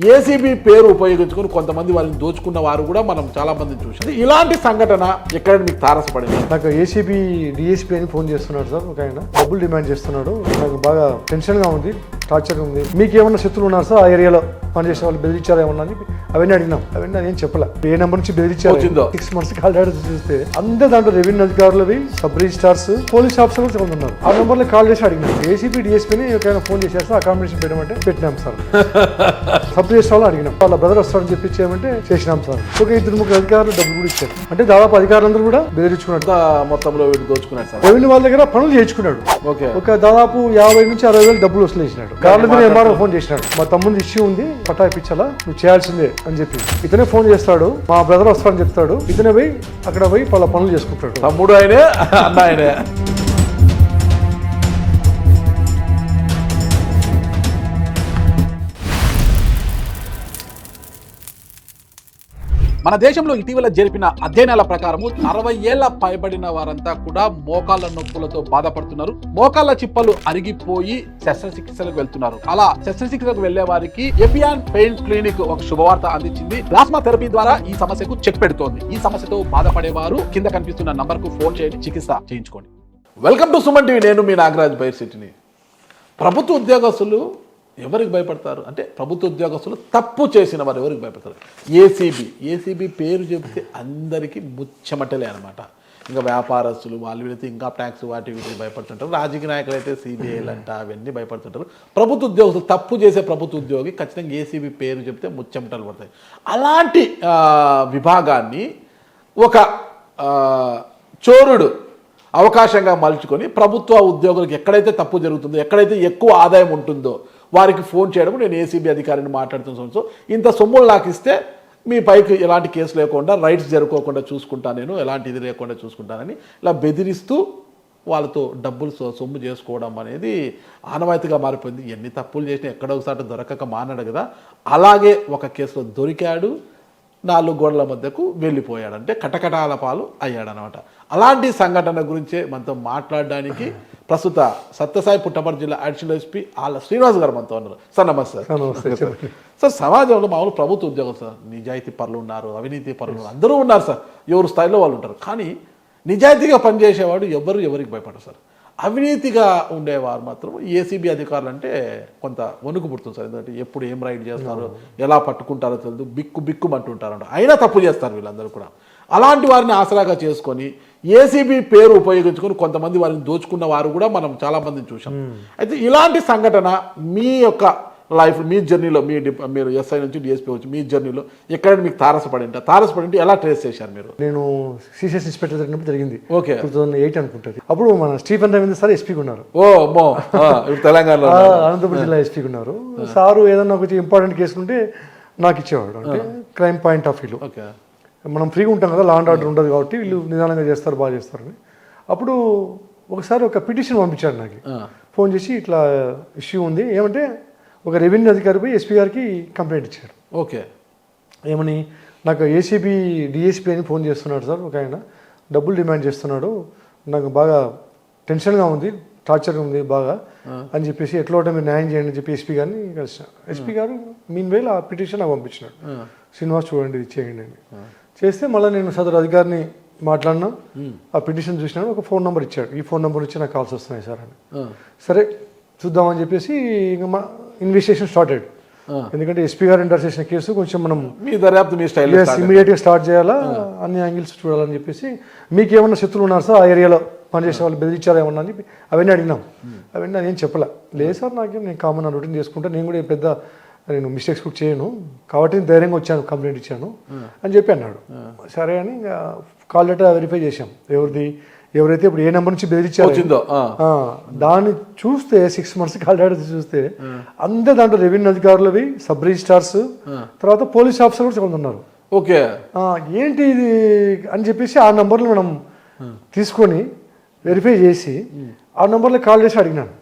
ACB పేరు ఉపయోగించుకుని కొంతమంది వాళ్ళని దోచుకున్న వారు కూడా మనం చాలా మందిని చూసాం. ఇలాంటి సంఘటన ఎక్కడ మీకు తారసపడింది? నాకు ఏసీబీ డిఎస్పీ అని ఫోన్ చేస్తున్నాడు సార్. ఒక ఆయన డబ్బులు డిమాండ్ చేస్తున్నాడు. నాకు బాగా టెన్షన్ గా ఉంది, టార్చర్ ఉంది. మీకు ఏమన్నా శత్రువులు ఉన్నారు సార్ ఆ ఏరియాలో పనిచేసే వాళ్ళు? బెదిరించారా ఏమన్నా అని అవన్నీ అడిగినాం. అవన్నీ ఏం చెప్పలే. ఏ నెంబర్ నుంచి బెదిరించారు 6 months కాల్ డేటా చూస్తే అందరూ దాంట్లో రెవెన్యూ అధికారులవి, సబ్ రిజిస్టార్స్, పోలీస్ ఆఫీసర్స్ ఉన్నారు. ఆ నెంబర్ లో కాల్ చేసి అడిగినాం. ఏసీబీ డిఎస్పీని ఒక ఫోన్ చేశారు సార్, అకామిడేషన్ పెట్టమంటే పెట్టినాం సార్. సబ్ రిజిస్టార్ అడిగినాం. వాళ్ళ బ్రదర్ వస్తాడని చెప్పి చేయమంటే చేసినాం సార్. ఒక 2-3 అధికారులు డబ్బులు కూడా ఇచ్చారు. అంటే దాదాపు అధికారులందరూ కూడా బెదిరించుకున్నాడు. మొత్తంలో దోచుకున్నాడు సార్. రెవెన్యూ వాళ్ళ దగ్గర పనులు చేయించుకున్నాడు. ఒక దాదాపు 50 నుంచి 60 వేలు డబ్బులు వసూలు చేసినాడు. కార్ల దగ్గర ఎంఆర్ఓ ఫోన్ చేసినాడు. మా తమ్ముడు ఇష్యూ ఉంది, పట్టా ఇప్పించాలా, నువ్వు చేయాల్సిందే అని చెప్పి. ఇతనే ఫోన్ చేస్తాడు, మా బ్రదర్ వస్తాడని చెప్తాడు. ఇతనే పోయి అక్కడ పోయి వాళ్ళ పనులు చేసుకుంటాడు. తమ్ముడు ఆయనే, అన్న ఆయనే. మన దేశంలో ఇటీవల జరిపిన అధ్యయనాల ప్రకారం 60 ఏళ్ల పైబడిన వారంతా కూడా మోకాళ్ళ నొప్పులతో బాధపడుతున్నారు. మోకాళ్ళ చిప్పలు అరిగిపోయి శస్త్రచికిత్సలకు వెళ్తున్నారు. అలా శస్త్రచికిత్సకు వెళ్లే వారికి ఎపియాన్ పెయిన్ క్లినిక్ ఒక శుభవార్త అందించింది. ప్లాస్మా థెరపీ ద్వారా ఈ సమస్యకు చెక్ పెడుతోంది. ఈ సమస్యతో బాధపడేవారు కింద కనిపిస్తున్న నంబర్ కు ఫోన్ చేయండి, చికిత్స చేయించుకోండి. Welcome to Suman TV. నేను మీ నాగరాజ్ బైర్సిటీని. ప్రభుత్వ ఉద్యోగస్తులు ఎవరికి భయపడతారు అంటే, ప్రభుత్వ ఉద్యోగస్తులు తప్పు చేసిన వారు ఎవరికి భయపడతారు? ఏసీబీ పేరు చెబితే అందరికీ ముచ్చమటలే అనమాట. ఇంకా వ్యాపారస్తులు వాళ్ళు వీళ్ళైతే ఇంకా ట్యాక్స్ వాటి వీటికి భయపడుతుంటారు. రాజకీయ నాయకులు అయితే సిబిఐలు అంట అవన్నీ భయపడుతుంటారు. ప్రభుత్వ ఉద్యోగస్తులు, తప్పు చేసే ప్రభుత్వ ఉద్యోగి ఖచ్చితంగా ఏసీబీ పేరు చెబితే ముచ్చమటలు పడతాయి. అలాంటి విభాగాన్ని ఒక చోరుడు అవకాశంగా మలుచుకొని ప్రభుత్వ ఉద్యోగులకు ఎక్కడైతే తప్పు జరుగుతుందో, ఎక్కడైతే ఎక్కువ ఆదాయం ఉంటుందో వారికి ఫోన్ చేయడం. నేను ఏసీబీ అధికారిని మాట్లాడుతున్నాను, సో ఇంత సొమ్ములు నాకు ఇస్తే మీ పైకి ఎలాంటి కేసు లేకుండా, రైట్స్ జరుపుకోకుండా చూసుకుంటాను, నేను ఎలాంటి ఇది లేకుండా చూసుకుంటానని ఇలా బెదిరిస్తూ వాళ్ళతో డబ్బులు సొమ్ము చేసుకోవడం అనేది ఆనవాయితీగా మారిపోయింది. ఎన్ని తప్పులు చేసినా ఎక్కడో ఒకసారి దొరకక మానాడు కదా. అలాగే ఒక కేసులో దొరికాడు, 4 గోడల మధ్యకు వెళ్ళిపోయాడు, అంటే కటకటాల పాలు అయ్యాడనమాట. అలాంటి సంఘటన గురించే మనతో మాట్లాడడానికి ప్రస్తుత సత్యసాయి పుట్టపర్తి జిల్లా అడిషనల్ ఎస్పీ ఆళ్ళ శ్రీనివాస్ గారు మనతో ఉన్నారు. సార్ నమస్తే. సార్, సమాజంలో మామూలు ప్రభుత్వ ఉద్యోగం సార్, నిజాయితీ పరులు ఉన్నారు, అవినీతి పరులు ఉన్నారు, అందరూ ఉన్నారు సార్, ఎవరు స్థాయిలో వాళ్ళు ఉంటారు. కానీ నిజాయితీగా పనిచేసేవాడు ఎవరికి భయపడరు సార్. అవినీతిగా ఉండేవారు మాత్రం ఏసీబీ అధికారులు అంటే కొంత వణుకు పుడుతుంది సార్. ఎందుకంటే ఎప్పుడు ఏం రైడ్ చేస్తారో, ఎలా పట్టుకుంటారో తెలియదు, బిక్కుమంటుంటారంట. అయినా తప్పు చేస్తారు వీళ్ళందరూ కూడా. అలాంటి వారిని ఆసరాగా చేసుకొని ఏసీబీ పేరు ఉపయోగించుకొని కొంతమంది వారిని దోచుకున్న వారు కూడా మనం చాలా మందిని చూసాం. అయితే ఇలాంటి సంఘటన మీ యొక్క లైఫ్, మీ జర్నీలో, మీరు ఎస్ఐ నుంచి డిఎస్పీ వచ్చి మీ జర్నీలో ఎక్కడ మీకు తారసపడింటే ఎలా ట్రేస్ చేశారు మీరు? నేను సిసిఎస్ ఇన్స్పెక్టర్ జరిగినప్పుడు జరిగింది. ఓకే, 2008 అనుకుంటుంది. అప్పుడు మన స్టీఫెన్ రవీంద్ర సార్ ఎస్పీగా ఉన్నారు. తెలంగాణలో అనంతపురం జిల్లా ఎస్పీగా ఉన్నారు. సారు ఏదన్నా కొంచెం ఇంపార్టెంట్ కేసు ఉంటే నాకు ఇచ్చేవాడు. అంటే క్రైమ్ పాయింట్ ఆఫ్ వ్యూ. మనం ఫ్రీగా ఉంటాం కదా, లా అండ్ ఆర్డర్ ఉండదు కాబట్టి వీళ్ళు నిదానంగా చేస్తారు, బాగా చేస్తారని. అప్పుడు ఒకసారి ఒక పిటిషన్ పంపించాడు నాకు. ఫోన్ చేసి ఇట్లా ఇష్యూ ఉంది, ఏమంటే ఒక రెవెన్యూ అధికారి పోయి ఎస్పీ గారికి కంప్లైంట్ ఇచ్చాడు. ఓకే, ఏమని, నాకు ఏసీబీ డిఎస్పీ అని ఫోన్ చేస్తున్నాడు సార్. ఒక ఆయన డబ్బులు డిమాండ్ చేస్తున్నాడు, నాకు బాగా టెన్షన్గా ఉంది, టార్చర్ ఉంది బాగా అని చెప్పేసి, ఎట్లా ఉంటే మీరు న్యాయం చేయండి అని చెప్పి ఎస్పీ గారిని కలిసాను. ఎస్పీ గారు మీన్ వేళ ఆ పిటిషన్ నాకు పంపించినాడు. శ్రీనివాస్ చూడండి ఇది చేయండి అని చేస్తే, మళ్ళీ నేను సదరు అధికారిని మాట్లాడినా, ఆ పిటిషన్ చూసినాను, ఒక ఫోన్ నెంబర్ ఇచ్చాడు. ఈ ఫోన్ నెంబర్ నుంచి నాకు కాల్స్ వస్తున్నాయి సార్ అని. సరే చూద్దామని చెప్పేసి ఇంకా మా ఇన్వెస్టిగేషన్ స్టార్టెడ్. ఎందుకంటే ఎస్పీ గారు ఎంటర్ చేసిన కేసు కొంచెం మనం ఇమీడియట్గా స్టార్ట్ చేయాలా, అన్ని యాంగిల్స్ చూడాలని చెప్పేసి, మీకు ఏమన్నా శత్రువులు ఉన్నారు సార్ ఆ ఏరియాలో పనిచేసే వాళ్ళు, బెదిరించారా ఏమన్నా అని చెప్పి అవన్నీ అడిగినాం. అవన్నీ ఏం చెప్పలే. లేదు సార్, నాకేం, నేను కామన్ రొటీన్ చేసుకుంటా, నేను కూడా పెద్ద నేను మిస్టేక్స్ కూడా చేయను కాబట్టి ధైర్యంగా వచ్చాను, కంప్లైంట్ ఇచ్చాను అని చెప్పి అన్నాడు. సరే అని ఇంకా కాల్ లెటర్ వెరిఫై చేశాం. ఎవరైతే ఇప్పుడు ఏ నెంబర్ నుంచి బెదిరించారో దాన్ని చూస్తే 6 months కాల్ డేటా చూస్తే అందరూ దాంట్లో రెవెన్యూ అధికారులవి, సబ్ రిజిస్టార్స్, తర్వాత పోలీస్ ఆఫీసర్ కూడా కొంత ఉన్నారు. ఓకే, ఏంటి ఇది అని చెప్పేసి ఆ నెంబర్లు మనం తీసుకొని వెరిఫై చేసి ఆ నెంబర్లో కాల్ చేసి అడిగినాను.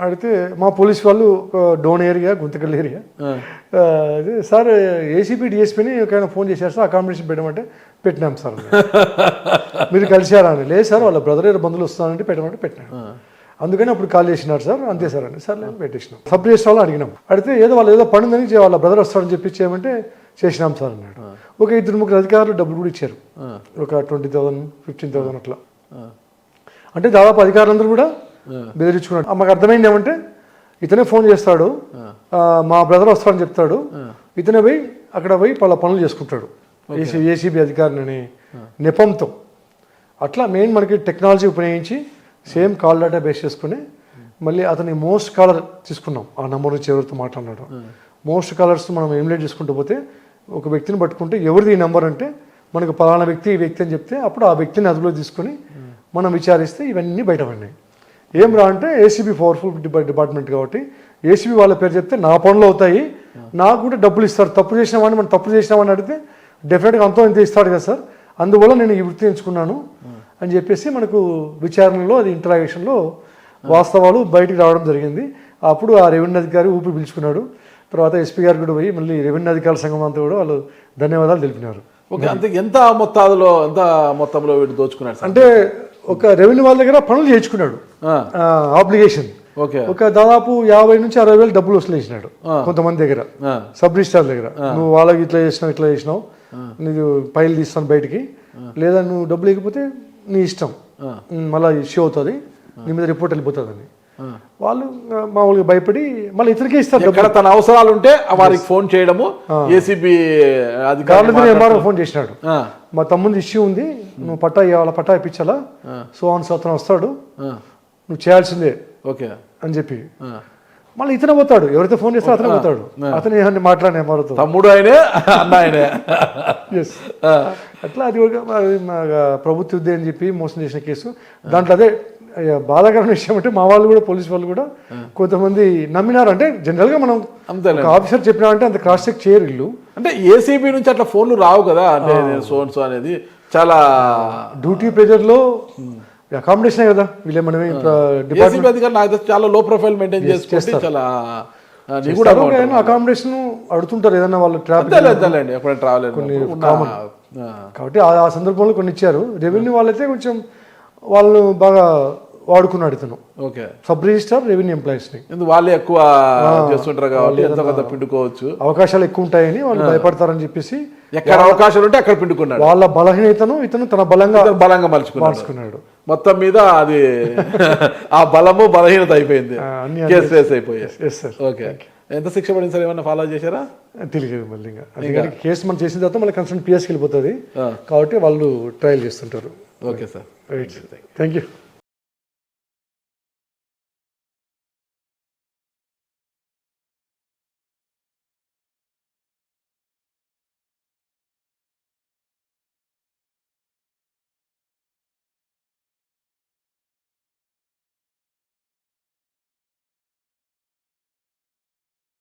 అడిగితే మా పోలీస్ వాళ్ళు Dhone area, Guntakal area, sir ACP డిఎస్పీని ఒక ఫోన్ చేశారు సార్, అకామిడేషన్ పెట్టమంటే పెట్టినాం సార్. మీరు కలిశారా అని. లేదు సార్, వాళ్ళ బ్రదర్ బంధువులు వస్తానంటే పెట్టమంటే పెట్టినాడు. అందుకని అప్పుడు కాల్ చేసినారు సార్, అంతే సార్ అని సార్ నేను పెట్టేసినాం. సబ్ రిజిస్టర్ వాళ్ళని అడిగినాం, అడిగితే ఏదో వాళ్ళు ఏదో పని ఉందని వాళ్ళ బ్రదర్ వస్తాడని చెప్పి చేయమంటే చేసినాం సార్ అన్నాడు. ఒక 2-3 అధికారులు డబ్బులు కూడా ఇచ్చారు, ఒక 20,000 15,000 అట్లా. అంటే దాదాపు అధికారులందరూ కూడా బెదిరించుకున్నాడు. మాకు అర్థమైంది ఏమంటే ఇతనే ఫోన్ చేస్తాడు, మా బ్రదర్ వస్తాడని చెప్తాడు, ఇతనే పోయి అక్కడ పోయి వాళ్ళ పనులు చేసుకుంటాడు ఏసీబీ అధికారిని నెపంతో. అట్లా మెయిన్ మనకి టెక్నాలజీ ఉపయోగించి సేమ్ కాల్ డేటా బేస్ చేసుకుని మళ్ళీ అతని మోస్ట్ కాలర్ తీసుకున్నాం. ఆ నెంబర్ నుంచి ఎవరితో మాట్లాడినాడు మోస్ట్ కాలర్స్ మనం ఎమ్యులేట్ చేసుకుంటూ పోతే ఒక వ్యక్తిని పట్టుకుంటే ఎవరిది ఈ నెంబర్ అంటే మనకు పలానా వ్యక్తి ఈ వ్యక్తి అని చెప్తే అప్పుడు ఆ వ్యక్తిని అదుపులో తీసుకొని మనం విచారిస్తే ఇవన్నీ బయటపడినాయి. ఏం రా అంటే ఏసీబీ పవర్ఫుల్ డిపార్ట్మెంట్ కాబట్టి ఏసీబీ వాళ్ళ పేరు చెప్తే నా పనులు అవుతాయి, నాకు కూడా డబ్బులు ఇస్తారు. తప్పు చేసినామని మనం తప్పు చేసినామని అడిగితే డెఫినెట్గా అంతో ఇంత ఇస్తాడు కదా సార్, అందువల్ల నేను ఈ వృత్తి ఎంచుకున్నాను అని చెప్పేసి మనకు విచారణలో అది ఇంటరాగేషన్లో వాస్తవాలు బయటికి రావడం జరిగింది. అప్పుడు ఆ రెవెన్యూ అధికారి ఊపిరి పీల్చుకున్నాడు. తర్వాత ఎస్పీ గారు కూడా పోయి మళ్ళీ రెవెన్యూ అధికారుల సంఘం అంతా కూడా వాళ్ళు ధన్యవాదాలు తెలిపినారు. ఓకే, అంతే ఎంత మొత్తంలో వీడు దోచుకున్నాడు అంటే ఒక రెవెన్యూ వాళ్ళ దగ్గర పనులు చేయించుకున్నాడు ఆబ్లిగేషన్. ఓకే, ఒక దాదాపు 50,000 నుంచి 60,000 డబ్బులు వసూలు చేసినాడు కొంతమంది దగ్గర, సబ్ రిజిస్ట్రార్ దగ్గర. నువ్వు వాళ్ళకి ఇట్లా చేసినావు నీకు ఫైల్ తీస్తాను బయటికి, లేదా నువ్వు డబ్బులు ఇవ్వకపోతే నీ ఇష్టం, మళ్ళీ ఇష్యూ అవుతుంది, నీ మీద రిపోర్ట్ వెళ్ళిపోతుందని వాళ్ళు మామూలుగా భయపడి మళ్ళీ ఇతనికే ఇస్తారు. తన అవసరాలు ఉంటే వారికి ఫోన్ చేయడము, ఏసీబీ అధికారులు ఎంఆర్ఓ ఫోన్ చేసినాడు, మా తమ్ముంది ఇష్యూ ఉంది, నువ్వు పట్టా ఇవ్వాలా, పట్టా ఇప్పించాలా, సో అతను వస్తాడు, నువ్వు చేయాల్సిందే ఓకే అని చెప్పి మళ్ళీ ఇతనే పోతాడు. ఎవరైతే ఫోన్ చేస్తే అతనే పోతాడు, అతను ఏమన్నా మాట్లాడిన మారుతాడు, తమ్ముడు ఆయనే అన్న ఆయనే. ఎస్, అట్లా అది ప్రభుత్వ ఉద్యోగం అని చెప్పి మోసం చేసిన కేసు. దాంట్లో అదే బాధాకరమైన విషయం అంటే మా వాళ్ళు కూడా పోలీసు వాళ్ళు కూడా కొంతమంది నమ్మినారు. అంటే జనరల్గా మనం ఒక ఆఫీసర్ చెప్పినారంటే అంత క్రాస్ చెక్ చేయరు వీళ్ళు. అంటే ఏసీబీ నుంచి అట్లా ఫోన్లు రావు కదా, అంటే సోన్సో అనేది చాలా డ్యూటీ ప్రెజర్లో అకామిడేషన్ కదా వీళ్ళే. మనం చాలా లో ప్రొఫైల్ మెయింటైన్ చేసుకుంటే చాలా అకామిడేషన్ అడుగుతుంటారు ఏదన్నా వాళ్ళు ట్రావెల్ కాబట్టి ఆ సందర్భంలో కొన్ని ఇచ్చారు. రెవెన్యూ వాళ్ళైతే కొంచెం వాళ్ళు బాగా వాడుకున్నాడు ఇతను. Okay, sub registrar revenue employees ని వాళ్ళే ఎక్కువ చేస్తుంటారు కాబట్టి ఎంతో కొంత పిండుకోవచ్చు, అవకాశాలు ఎక్కువ ఉంటాయని వాళ్ళు భయపడతారని చెప్పేసి ఎక్కడ అవకాశాలు ఉంటే అక్కడ పిండుకున్నాడు. వాళ్ళ బలహీనతను ఇతను తన బలంగా మార్చుకున్నాడు. మొత్తం మీద అది ఆ బలము బలహీనత అయిపోయింది, కేసు ఫేస్ అయిపోయాయి. ఓకే, ఎంత శిక్ష పడింది సార్, ఏమన్నా ఫాలో చేశారా? తెలియదు మళ్ళీ ఇంకా కేసు మనం చేసిన తర్వాత మళ్ళీ కన్సర్న్ పిఎస్కి వెళ్ళిపోతుంది కాబట్టి వాళ్ళు ట్రయల్ చేస్తుంటారు. Okay sir, thank you.